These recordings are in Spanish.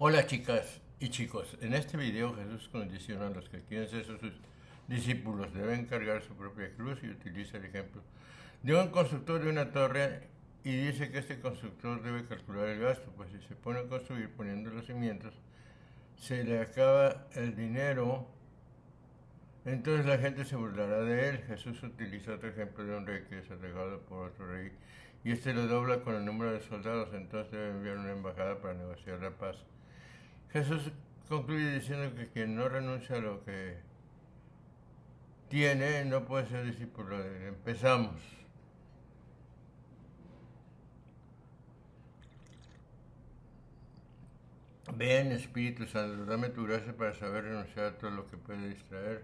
Hola chicas y chicos, en este video Jesús condiciona a los que quieren ser sus discípulos, deben cargar su propia cruz y utiliza el ejemplo de un constructor de una torre y dice que este constructor debe calcular el gasto, pues si se pone a construir poniendo los cimientos, se le acaba el dinero, entonces la gente se burlará de él. Jesús utiliza otro ejemplo de un rey que es atacado por otro rey y este lo dobla con el número de soldados, entonces debe enviar una embajada para negociar la paz. Jesús concluye diciendo que quien no renuncia a lo que tiene no puede ser discípulo de él. Empezamos. Ven, Espíritu Santo, dame tu gracia para saber renunciar a todo lo que puede distraer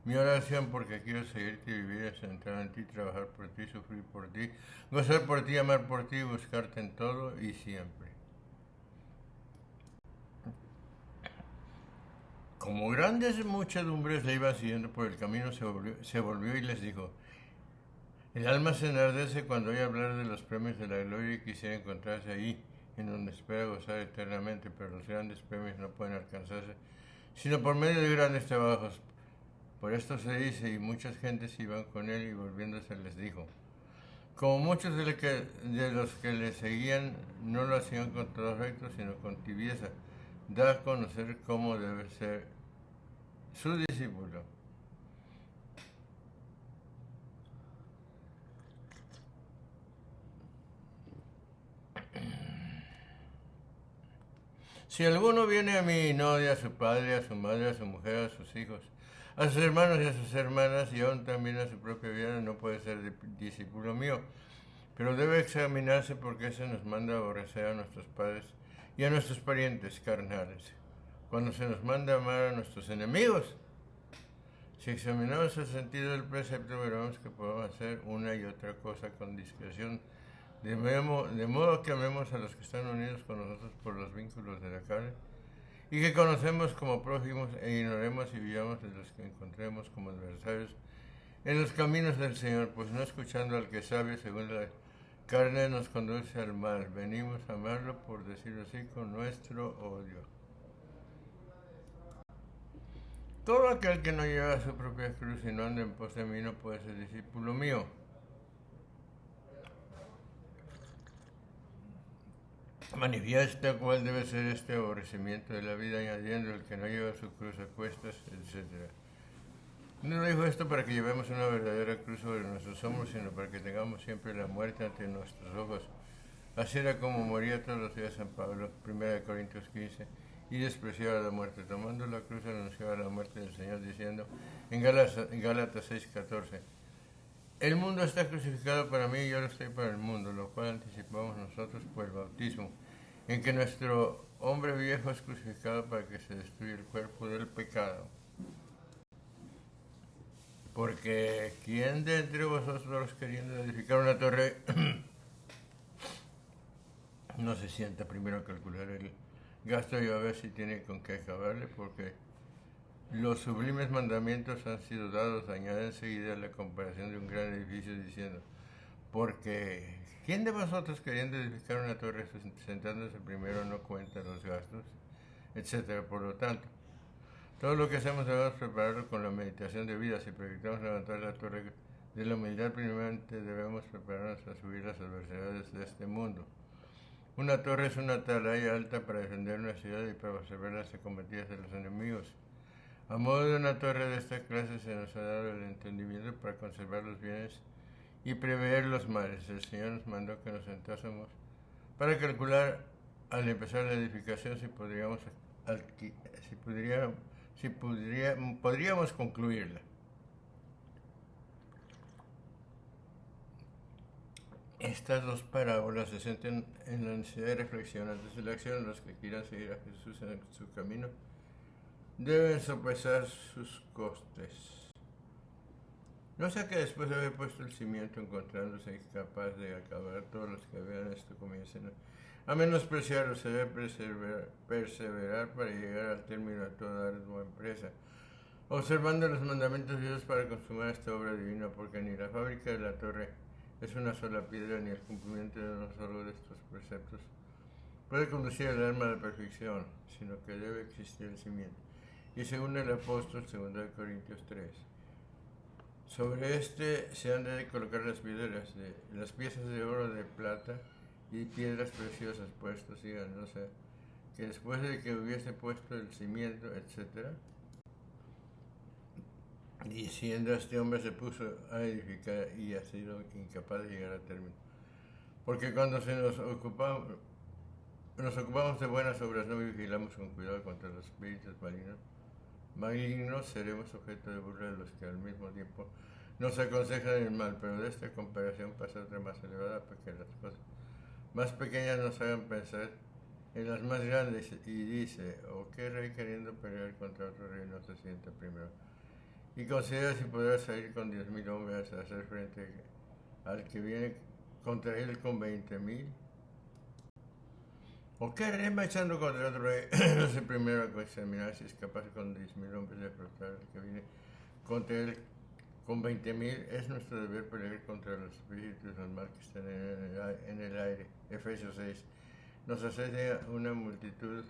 mi oración, porque quiero seguirte y vivir centrado en ti, trabajar por ti, sufrir por ti, gozar por ti, amar por ti, buscarte en todo y siempre. Como grandes muchedumbres le iban siguiendo por el camino, se volvió y les dijo: el alma se enardece cuando oye hablar de los premios de la gloria y quisiera encontrarse ahí, en donde espera gozar eternamente, pero los grandes premios no pueden alcanzarse sino por medio de grandes trabajos. Por esto se dice, y muchas gentes iban con él, y volviéndose les dijo: como muchos de los que le seguían no lo hacían con todo afecto, sino con tibieza, da a conocer cómo debe ser su discípulo. Si alguno viene a mí y no odia a su padre, a su madre, a su mujer, a sus hijos, a sus hermanos y a sus hermanas, y aún también a su propia vida, no puede ser discípulo mío. Pero debe examinarse porque se nos manda a aborrecer a nuestros padres y a nuestros parientes carnales, cuando se nos manda a amar a nuestros enemigos. Si examinamos el sentido del precepto, veremos que podemos hacer una y otra cosa con discreción, de modo que amemos a los que están unidos con nosotros por los vínculos de la carne, y que conocemos como prójimos, e ignoremos y vivamos de los que encontremos como adversarios en los caminos del Señor, pues no escuchando al que sabe según la carne nos conduce al mal. Venimos a amarlo, por decirlo así, con nuestro odio. Todo aquel que no lleva su propia cruz y no anda en pos de mí no puede ser discípulo mío. Manifiesta cuál debe ser este aborrecimiento de la vida, añadiendo: el que no lleva su cruz a cuestas, etc. No dijo esto para que llevemos una verdadera cruz sobre nuestros hombros, sino para que tengamos siempre la muerte ante nuestros ojos. Así era como moría todos los días San Pablo, 1 Corintios 15, y despreciaba la muerte. Tomando la cruz anunciaba la muerte del Señor, diciendo en Gálatas 6:14: el mundo está crucificado para mí y yo lo estoy para el mundo, lo cual anticipamos nosotros por el bautismo, en que nuestro hombre viejo es crucificado para que se destruya el cuerpo del pecado. Porque ¿quién de entre vosotros, queriendo edificar una torre, no se sienta primero a calcular el gasto y a ver si tiene con qué acabarle? Porque los sublimes mandamientos han sido dados, añade enseguida la comparación de un gran edificio, diciendo: porque ¿quién de vosotros, queriendo edificar una torre, sentándose primero, no cuenta los gastos, etcétera? Por lo tanto, todo lo que hacemos debemos prepararlo con la meditación de vida. Si proyectamos levantar la torre de la humildad, primeramente debemos prepararnos a subir las adversidades de este mundo. Una torre es una atalaya alta para defender una ciudad y para observar las acometidas de los enemigos. A modo de una torre de esta clase se nos ha dado el entendimiento para conservar los bienes y prever los males. El Señor nos mandó que nos sentásemos para calcular al empezar la edificación si podríamos concluirla. Estas dos parábolas se centran en la necesidad de reflexión antes de la acción. Los que quieran seguir a Jesús en su camino deben sopesar sus costes. No sea que después de haber puesto el cimiento, encontrándose incapaz de acabar, todos los que vean esto comiencen a menospreciarlo. Se debe perseverar para llegar al término de toda ardua empresa, observando los mandamientos de Dios para consumar esta obra divina, porque ni la fábrica de la torre es una sola piedra, ni el cumplimiento de uno solo de estos preceptos puede conducir el alma a la perfección, sino que debe existir el cimiento. Y según el apóstol, 2 Corintios 3. Sobre este se han de colocar las piezas de oro, de plata y piedras preciosas puestos, sigan, o sea, que después de que hubiese puesto el cimiento, etc., diciendo este hombre se puso a edificar y ha sido incapaz de llegar a término. Porque cuando nos ocupamos de buenas obras, no vigilamos con cuidado contra los espíritus malignos, seremos objeto de burla de los que al mismo tiempo nos aconsejan el mal, pero de esta comparación pasa otra más elevada, porque las cosas más pequeñas nos hagan pensar en las más grandes, y dice, ¿o qué rey queriendo pelear contra otro rey no se sienta primero? Y considera si podrá salir con 10,000 hombres a hacer frente al que viene contra él con 20,000. ¿O qué rey marchando contra otro rey no sé primero a examinar si es capaz con 10,000 hombres de afrontar al que viene contra él con 20,000? Es nuestro deber pelear contra los espíritus del mal que están en el aire. Efesios 6. Nos asedia una multitud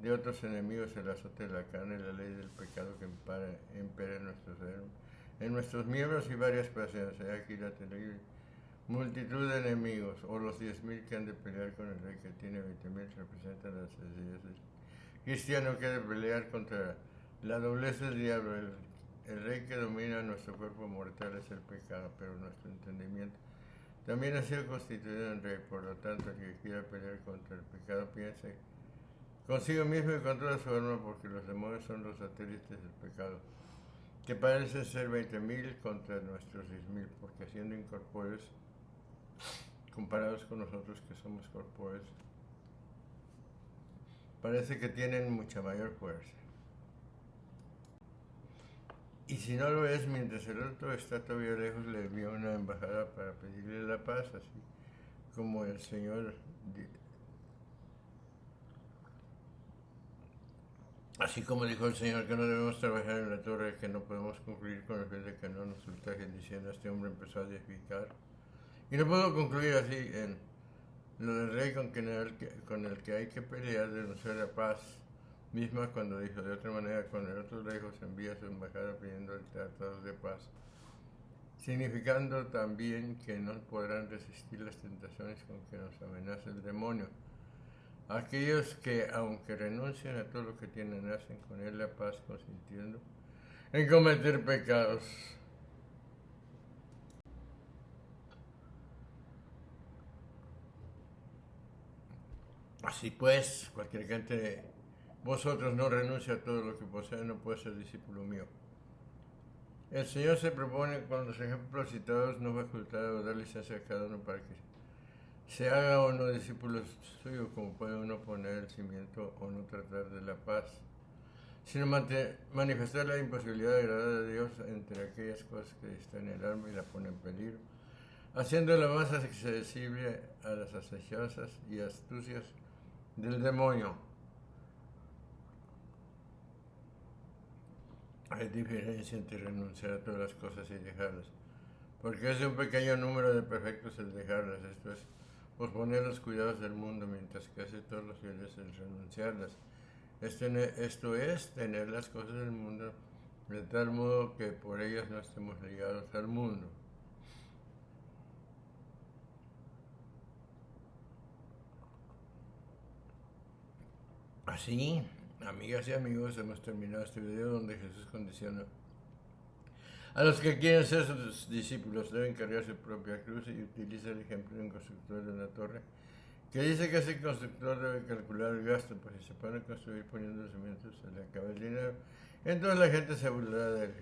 de otros enemigos, el azote de la carne, la ley del pecado que impera en nuestros miembros y varias pasiones. Aquí la terrible multitud de enemigos, o los 10,000 que han de pelear con el rey que tiene 20,000, representan las necesidades del cristiano que ha de pelear contra la doblez del diablo. El rey que domina nuestro cuerpo mortal es el pecado, pero nuestro entendimiento también ha sido constituido en rey. Por lo tanto, el que quiera pelear contra el pecado piense consigo mismo y con toda su alma, porque los demonios son los satélites del pecado, que parecen ser 20,000 contra nuestros 10,000, porque siendo incorpóreos, comparados con nosotros que somos corpóreos, parece que tienen mucha mayor fuerza. Y si no lo es, mientras el otro está todavía lejos, le envió una embajada para pedirle la paz, así como el Señor Así como dijo el Señor que no debemos trabajar en la torre, que no podemos concluir con el fin de que no nos ultrajen diciendo, este hombre empezó a edificar. Y no puedo concluir así en lo del rey con el que hay que pelear, denunciar la paz misma, cuando dijo de otra manera, cuando el otro lejos envía su embajada pidiendo el tratado de paz, significando también que no podrán resistir las tentaciones con que nos amenaza el demonio. Aquellos que, aunque renuncian a todo lo que tienen, hacen con él la paz, consintiendo en cometer pecados. Así pues, cualquier que entre vosotros no renuncia a todo lo que posee, no puede ser discípulo mío. El Señor se propone, con los ejemplos citados, no facultar o dar licencia a cada uno para que se haga o no discípulo suyo, como puede uno poner el cimiento o no tratar de la paz, sino manifestar la imposibilidad de agradar a Dios entre aquellas cosas que están en el alma y la ponen en peligro, haciéndola más accesible a las asechanzas y astucias del demonio. Hay diferencia entre renunciar a todas las cosas y dejarlas, porque es de un pequeño número de perfectos el dejarlas, esto es, posponer los cuidados del mundo, mientras que hace todos los fieles el renunciarlas. Esto es, tener las cosas del mundo de tal modo que por ellas no estemos ligados al mundo. Así, amigas y amigos, hemos terminado este video donde Jesús condiciona a los que quieren ser sus discípulos. Deben cargar su propia cruz y utiliza el ejemplo de un constructor de una torre que dice que ese constructor debe calcular el gasto, pues si se pone a construir poniendo los cimientos se le acaba el dinero. Entonces la gente se burlará de él.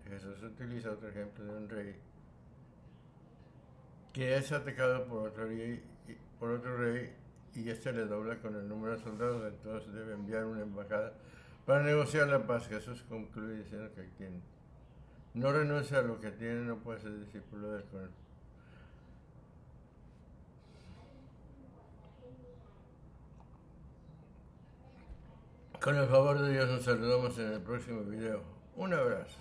Jesús utiliza otro ejemplo de un rey que es atacado por otro rey y este le dobla con el número de soldados, entonces debe enviar una embajada para negociar la paz. Jesús concluye diciendo que quien no renuncia a lo que tiene no puede ser discípulo del Señor. Con el favor de Dios nos saludamos en el próximo video. Un abrazo.